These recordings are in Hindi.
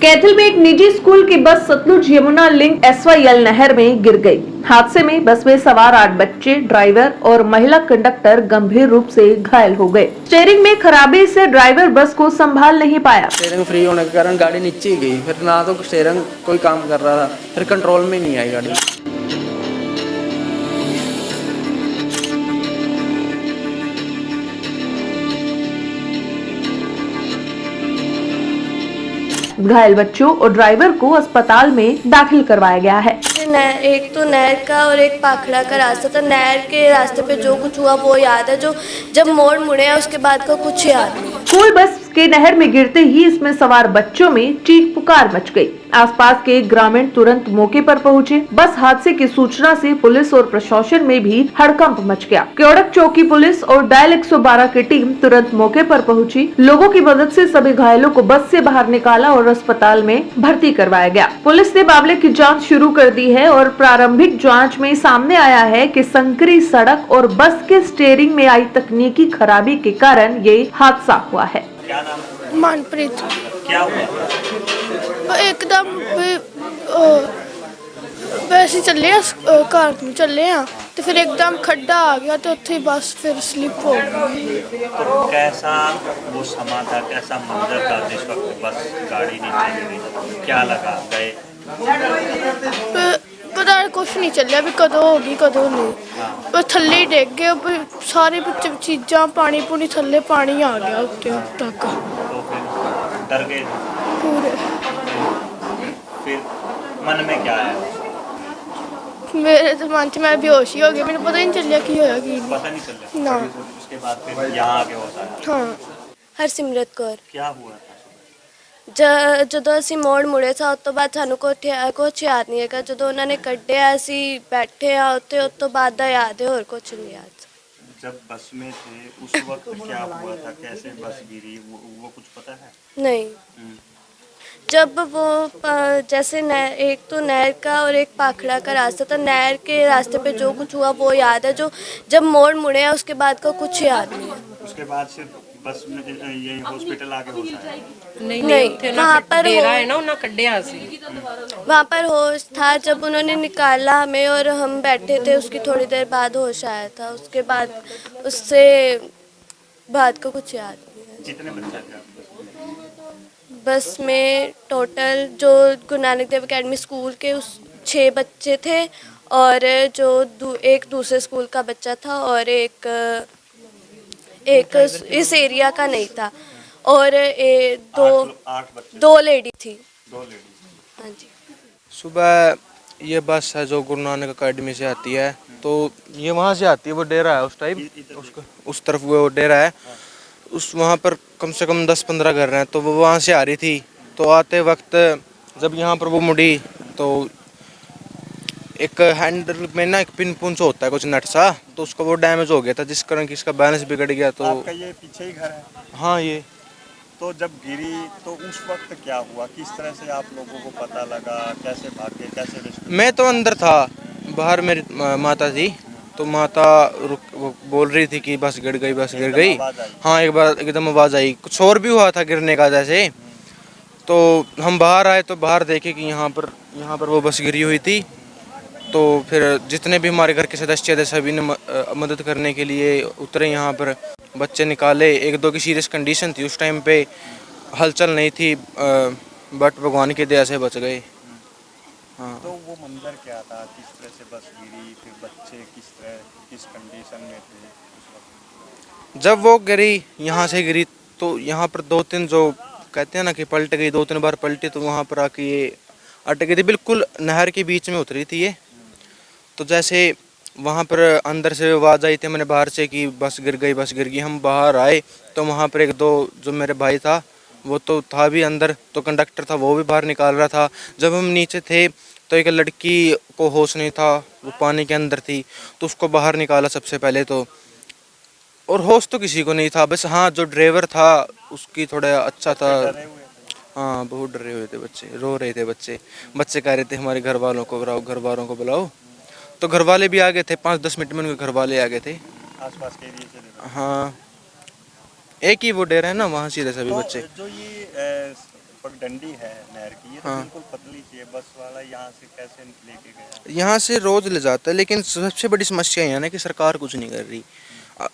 कैथल में एक निजी स्कूल की बस सतलुज यमुना लिंक SYL नहर में गिर गई। हादसे में बस में सवार 8 बच्चे, ड्राइवर और महिला कंडक्टर गंभीर रूप से घायल हो गए। स्टीयरिंग में खराबी से ड्राइवर बस को संभाल नहीं पाया। स्टीयरिंग फ्री होने के कारण गाड़ी नीचे ही गई। फिर ना तो स्टीयरिंग कोई काम कर रहा था, फिर कंट्रोल में नहीं आई गाड़ी। घायल बच्चों और ड्राइवर को अस्पताल में दाखिल करवाया गया है। एक तो नहर का और एक पाखड़ा का रास्ता था। नहर के रास्ते पे जो कुछ हुआ वो याद है, जो जब मोड़ मुड़े हैं उसके बाद का कुछ याद नहीं है। स्कूल बस के नहर में गिरते ही इसमें सवार बच्चों में चीख पुकार मच गई। आसपास के ग्रामीण तुरंत मौके पर पहुंचे। बस हादसे की सूचना से पुलिस और प्रशासन में भी हड़कंप मच गया। क्योड़क चौकी पुलिस और डायल 112 की टीम तुरंत मौके पर पहुंची। लोगों की मदद से सभी घायलों को बस से बाहर निकाला और अस्पताल में भर्ती करवाया गया। पुलिस ने मामले की जांच शुरू कर दी है और प्रारंभिक जांच में सामने आया है कि संकरी सड़क और बस के स्टीयरिंग में आई तकनीकी खराबी के कारण ये हादसा हुआ है। क्या नाम है? मनप्रीत। क्या हुआ? एकदम वैसे चले कार में चले हैं तो फिर एकदम खड्डा आ गया तो उत्थे बस फिर स्लिप हो गई। तो कैसा वो समा था, कैसा मंजर था जिस वक्त बस गाड़ी नीचे गिरी? क्या लगा? गए? पता कुछ नहीं चलिया भी कदों होगी कदों नहीं। वो थल्ले ही डिग गए, सारे बच्चे चीज़ां पानी पूनी थल्ले पानी आ गया उत्ते तक। तो फिर डर गए पूरे। फिर मन में क्या है? मेरे तो मन च मैं बेहोश ही हो गई, मैंने पता ही नहीं चलिया की होया की नहीं। पता नहीं चल ना। उसके बाद फिर यहाँ आके होता है। हाँ। हरसिमरत कौर। क्या हुआ था? ਜਦੋਂ ਅਸੀਂ ਮੋੜ ਮੁੜੇ ਸਾਂ ਉਸ ਤੋਂ ਬਾਅਦ ਸਾਨੂੰ ਕੁਛ ਯਾਦ ਨਹੀਂ ਹੈਗਾ। ਜਦੋਂ ਉਹਨਾਂ ਨੇ ਕੱਢਿਆ ਅਸੀਂ ਬੈਠੇ ਆ ਉੱਥੇ, ਉਸ ਤੋਂ ਬਾਅਦ ਦਾ ਯਾਦ ਹੈ, ਹੋਰ ਕੁਛ नहीं याद। जब बस में थे उस वक्त क्या हुआ था, कैसे बस गिरी, वो कुछ पता है? नहीं। जब वो जैसे एक तो नहर का और एक पाखड़ा का रास्ता था। नहर के रास्ते पे जो कुछ हुआ वो याद है, जो जब मोड़ मुड़े हैं उसके बाद का कुछ याद नहीं है। उसके बाद सिर्फ बस में ये हॉस्पिटल आके होता है? नहीं, वहाँ पर डेरा है ना, उन्हें कड्डिया सी। वहाँ पर होश था जब उन्होंने निकाला हमें और हम बैठे थे, उसकी थोड़ी देर बाद होश आया था। उसके बाद उससे बाद का कुछ याद नहीं है। कितने बच्चे थे आपके? बस में टोटल जो गुरु नानक देव अकेडमी स्कूल के 6 बच्चे थे और जो एक दूसरे स्कूल का बच्चा था और एक इस एरिया का नहीं था और दो लेडी थी। दो लेडीज। हाँ जी। सुबह ये बस है जो गुरु नानक अकेडमी से आती है, तो ये वहाँ से आती है। वो डेरा है उस टाइम, उस तरफ वो डेरा है। उस वहाँ पर कम से कम 10-15 घर हैं। तो वो वहाँ से आ रही थी। तो आते वक्त जब यहाँ पर वो मुड़ी तो एक हैंडल में ना एक पिन पुंच होता है कुछ नट सा, तो उसका वो डैमेज हो गया था, जिस कारण कि इसका बैलेंस बिगड़ गया। तो आपका ये पीछे ही घर है? हाँ ये। तो जब गिरी तो उस वक्त क्या हुआ, किस तरह से आप लोगों को पता लगा, कैसे भागे, कैसे रेस्क्यू? मैं तो अंदर था, बाहर मेरी माता थी। तो माता वो बोल रही थी कि बस गिर गई, बस गिर गई। हाँ, एक बार एकदम आवाज़ आई, कुछ और भी हुआ था गिरने का जैसे। तो हम बाहर आए तो बाहर देखे कि यहाँ पर वो बस गिरी हुई थी। तो फिर जितने भी हमारे घर के सदस्य थे सभी ने मदद करने के लिए उतरे यहाँ पर। बच्चे निकाले, 1-2 की सीरियस कंडीशन थी उस टाइम पे, हलचल नहीं थी, बट भगवान की दया से बच गए। हाँ। तो वो मंजर क्या था, किस तरह से बस गिरी, फिर बच्चे किस कंडीशन में थे उस वक्त? जब वो गिरी, यहाँ से गिरी, तो यहाँ पर 2-3 जो कहते हैं ना कि पलट गई, 2-3 बार पलटी, तो वहाँ पर आके ये अटक गई थी। बिल्कुल नहर के बीच में उतरी थी ये। तो जैसे वहाँ पर अंदर से आवाज़ आई थी, मैंने बाहर से कि बस गिर गई, बस गिर गई। हम बाहर आए तो वहाँ पर 1-2 जो मेरे भाई था वो तो था भी अंदर, तो कंडक्टर था वो भी बाहर निकाल रहा था। जब हम नीचे थे तो एक लड़की को होश नहीं था, वो पानी के अंदर थी, तो उसको बाहर निकाला सबसे पहले तो। और होश तो किसी को नहीं था, बस हाँ जो ड्राइवर था उसकी थोड़ा अच्छा था। हाँ, बहुत डरे हुए थे बच्चे, रो रहे थे बच्चे कह रहे थे हमारे घर वालों को बुलाओ, घर वालों को बुलाओ। तो घर वाले भी आ गए थे, 5-10 मिनट में उनके घर वाले आ गए थे। आसपास के एरिया से? हाँ, एक ही वो डेरा है ना, वहाँ सीधे सभी बच्चे। जो ये पगडंडी है नहर की, ये तो हाँ। बिल्कुल पतली सी है, बस वाला यहाँ से कैसे लेके गया? यहाँ से रोज ले जाता है, लेकिन सबसे बड़ी समस्या ये है ना कि सरकार कुछ नहीं कर रही।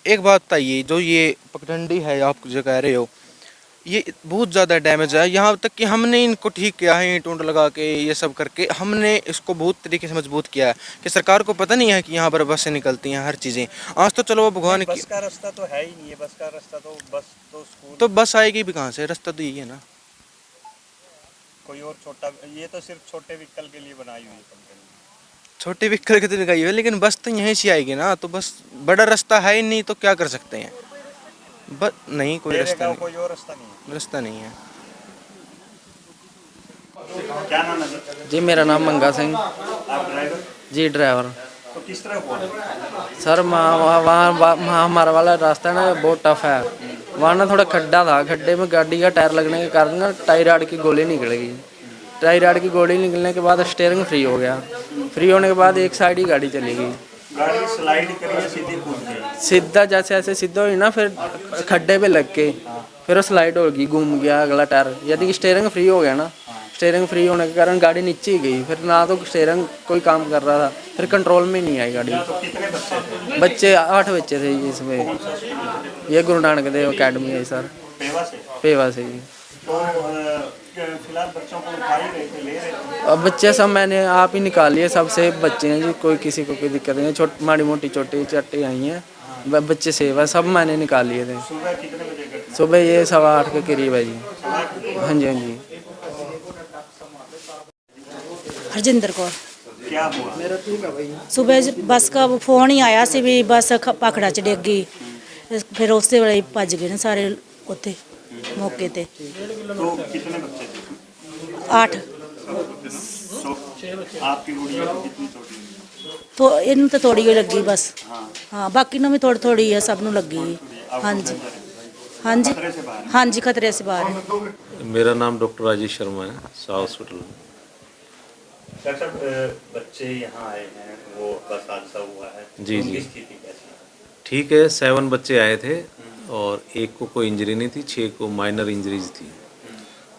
एक बात बताइए, जो ये पगडंडी है आप जो कह रहे हो, ये बहुत ज़्यादा डैमेज है। यहाँ तक कि हमने इनको ठीक किया है, ईंट ऊंट लगा के ये सब करके हमने इसको बहुत तरीके से मजबूत किया है कि सरकार को पता नहीं है कि यहाँ पर बसें निकलती हैं, हर चीज़ें। आज तो चलो भगवान की, बस का रास्ता तो है ही नहीं है, बस का रास्ता तो बस तो स्कूल तो बस आएगी भी कहाँ से? रास्ता तो यही है ना। कोई और छोटा, ये तो सिर्फ छोटे व्हीकल के लिए बनाई हुई है पगडंडी। छोटे व्हीकल की तो लगाई हुई है, लेकिन बस तो यहीं से आएगी ना। तो बस बड़ा रास्ता है ही नहीं, तो क्या कर सकते हैं? बस नहीं, कोई मेरे रास्ता गाँव नहीं, कोई और रास्ता नहीं है। रास्ता नहीं है। क्या नाम है सर? जी मेरा नाम मंगा सिंह। आप ड्राइवर? जी ड्राइवर। तो किस तरह हुआ? सर वहाँ हमारा वाला रास्ता है ना बहुत टफ है। वहाँ ना थोड़ा खड्डा था, खड्डे में गाड़ी का टायर लगने के कारण ना टायर राड की गोली निकल गई। टायर राड की गोली निकलने के बाद स्टीयरिंग फ्री हो गया। फ्री होने के बाद एक साइड ही गाड़ी चली गई। गाड़ी स्लाइड करी या सीधी कूद गई? सीधा जैसे ऐसे सीधा हुई ना, फिर खड्डे पे लग के फिर वो स्लाइड होगी, घूम गया अगला टायर। यदि स्टीयरिंग फ्री हो गया ना, स्टीयरिंग फ्री होने के कारण गाड़ी नीचे ही गई। फिर ना तो स्टीयरिंग कोई काम कर रहा था, फिर कंट्रोल में नहीं आई गाड़ी। तो कितने बच्चे थे? बच्चे 8 बच्चे थे जी इसमें। कौन सा स्कूल? ये गुरु नानक देव अकेडमी है सर, पेवा से? पेवा से जी। तो फिलहाल बच्चों को उठा ही रहे थे, ले रहे थे? अब बच्चे सब मैंने आप ही निकाल लिए, सब सेफ बच्चे हैं जी, कोई किसी को कोई दिक्कत नहीं है। माड़ी मोटी चोटी चट्टी आई हैं, बच्चे सेफ है, सब मैंने निकाल लिए थे। सुबह कितने बजे घटना? सुबह ये 8:15 के करीब है जी। हाँ जी, हाँ जी। हरजिंदर कौर। क्या हुआ? सुबह बस का फोन ही आया सी भी बस भाखड़ा च डिग गई। फिर उसे ਵੇਲੇ ਭੱਜ गए ने सारे ਉੱਥੇ मौके ते। तो कितने बच्चे थे? 8। तो आपकी गुड़िया को कितनी चोटी लगी? तो ਇਹਨੂੰ ਤਾਂ ਥੋੜੀ ਹੀ ਲੱਗੀ बस। हाँ। हाँ बाकी ਨੂੰ भी थोड़ी थोड़ी है, सब ਨੂੰ ਲੱਗੀ। हाँ जी, हाँ जी, खतरे से बाहर हैं? हाँ जी, खतरे से बाहर है। मेरा नाम डॉक्टर राजेश शर्मा है, शाह हॉस्पिटल में। डॉक्टर साहब, बच्चे यहाँ आए हैं, वो बस हादसा हुआ है, जी, उनकी जी। स्थिति कैसी है? ठीक है, 7 बच्चे आए थे और एक को कोई इंजरी नहीं थी, 6 को माइनर इंजरीज थी।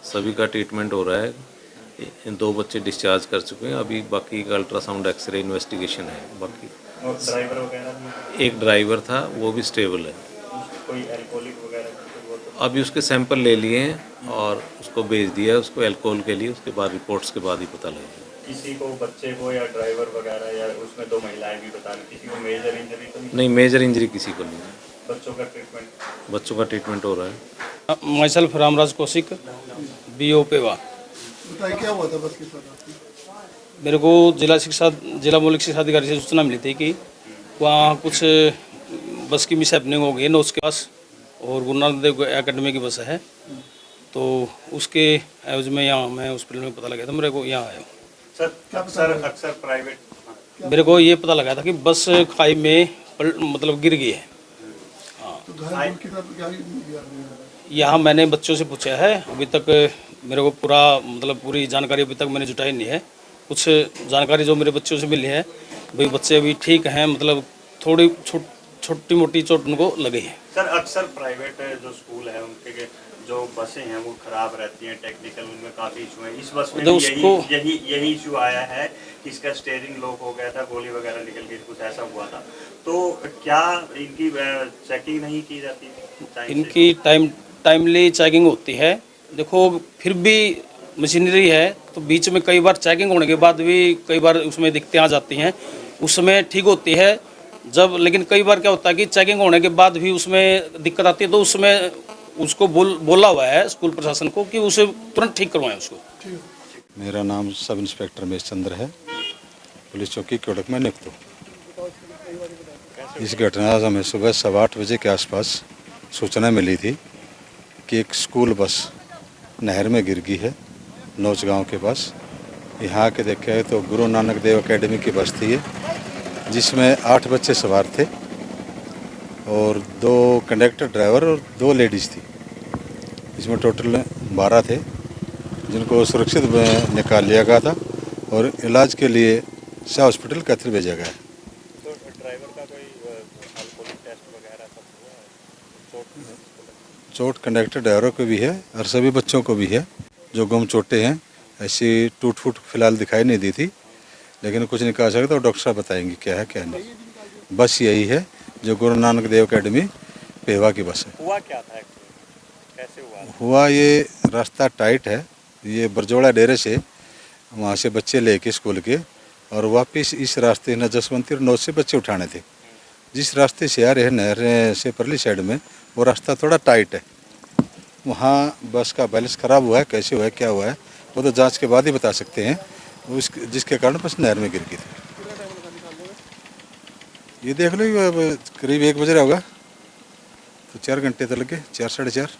सभी का ट्रीटमेंट हो रहा है। इन 2 बच्चे डिस्चार्ज कर चुके हैं, अभी बाकी का अल्ट्रासाउंड एक्सरे इन्वेस्टिगेशन है। बाकी और ड्राइवर वगैरह भी? एक ड्राइवर था, वो भी स्टेबल है। कोई एल्कोहलिक वगैरह की वो तो? अभी उसके सैंपल ले लिए हैं और उसको भेज दिया है उसको एल्कोहल के लिए। उसके बाद रिपोर्ट्स के बाद ही पता लगेगा। किसी को, बच्चे को या ड्राइवर वगैरह, या उसमें 2 महिलाएं भी बता रही, किसी को मेजर इंजरी तो नहीं? नहीं, मेजर इंजरी किसी को नहीं है। बच्चों का ट्रीटमेंट? बच्चों का ट्रीटमेंट हो रहा है। Myself Ramraj Kaushik, BO Pewa. बताइए क्या हुआ था बस के साथ? मेरे को जिला मौलिक शिक्षा अधिकारी से सूचना मिली थी कि वहाँ कुछ बस की मिस हैपनिंग हो गई नोच के पास, और गुरु नानक देव अकेडमी की बस है। तो उसके एवज में यहाँ मैं हॉस्पिटल में पता लगा था, मेरे को यहाँ आया हूँ। सर अक्सर प्राइवेट, मेरे को ये पता लगा था कि बस खाई में मतलब गिर गई है। तो घायल की तरफ क्या ही यहाँ मैंने बच्चों से पूछा है, अभी तक मेरे को पूरा मतलब पूरी जानकारी अभी तक मैंने जुटाई नहीं है। कुछ जानकारी जो मेरे बच्चों से मिली है, भाई बच्चे अभी ठीक हैं, मतलब थोड़ी छोटी मोटी चोट उनको लगी है। सर अक्सर प्राइवेट जो स्कूल है उनके जो बसें हैं वो खराब रहती हैं, टेक्निकल उनमें काफ़ी इशू है। इस बस में तो भी यही इशू आया है कि इसका स्टीयरिंग लॉक हो गया था, गोली वगैरह निकल गई, कुछ ऐसा हुआ था। तो क्या इनकी चेकिंग नहीं की जाती? इनकी टाइमली चेकिंग होती है। देखो फिर भी मशीनरी है, तो बीच में कई बार चेकिंग होने के बाद भी कई बार उसमें दिक्कतें आ जाती हैं, उसमें ठीक होती है जब। लेकिन कई बार क्या होता है कि चेकिंग होने के बाद भी उसमें दिक्कत आती है, तो उसमें उसको बोला हुआ है स्कूल प्रशासन को कि उसे तुरंत ठीक करवाएं उसको। मेरा नाम सब इंस्पेक्टर महेश चंद्र है, पुलिस चौकी कोडक में नियुक्त हूँ। इस घटना से हमें सुबह 8:15 बजे के आसपास सूचना मिली थी कि एक स्कूल बस नहर में गिर गई है नौच गांव के पास। यहाँ के देखे तो गुरु नानक देव अकेडमी की बस थी ये, जिसमें 8 बच्चे सवार थे और 2 कंडक्टर ड्राइवर और 2 लेडीज़ थी। इसमें टोटल 12 थे, जिनको सुरक्षित निकाल लिया गया था और इलाज के लिए शाह हॉस्पिटल कैथल भेजा गया है। तो ड्राइवर का कोई अल्कोहलिक टेस्ट वगैरह सब हुआ है? चोट कंडक्टर ड्राइवरों को भी है और सभी बच्चों को भी है। जो गुम चोटें हैं ऐसी टूट फूट फिलहाल दिखाई नहीं दी थी, लेकिन कुछ नहीं कहा सकता, तो डॉक्टर साहब बताएंगे क्या है क्या नहीं। बस यही है जो गुरु नानक देव अकेडमी पेवा की बस है। हुआ क्या था actually? कैसे हुआ ये रास्ता टाइट है, ये बरजोड़ा डेरे से वहाँ से बच्चे लेके स्कूल के और वापस इस रास्ते न जसवंती और नौज से बच्चे उठाने थे। जिस रास्ते से आ रहे हैं नहर से परली साइड में, वो रास्ता थोड़ा टाइट है, वहाँ बस का बैलेंस ख़राब हुआ है, कैसे हुआ है क्या हुआ है वो तो जांच के बाद ही बता सकते हैं, जिसके कारण बस नहर में गिर गई थी। ये देख लो, अब करीब 1 बज रहा होगा, तो 4 घंटे तो लगे, 4 साढ़े 4।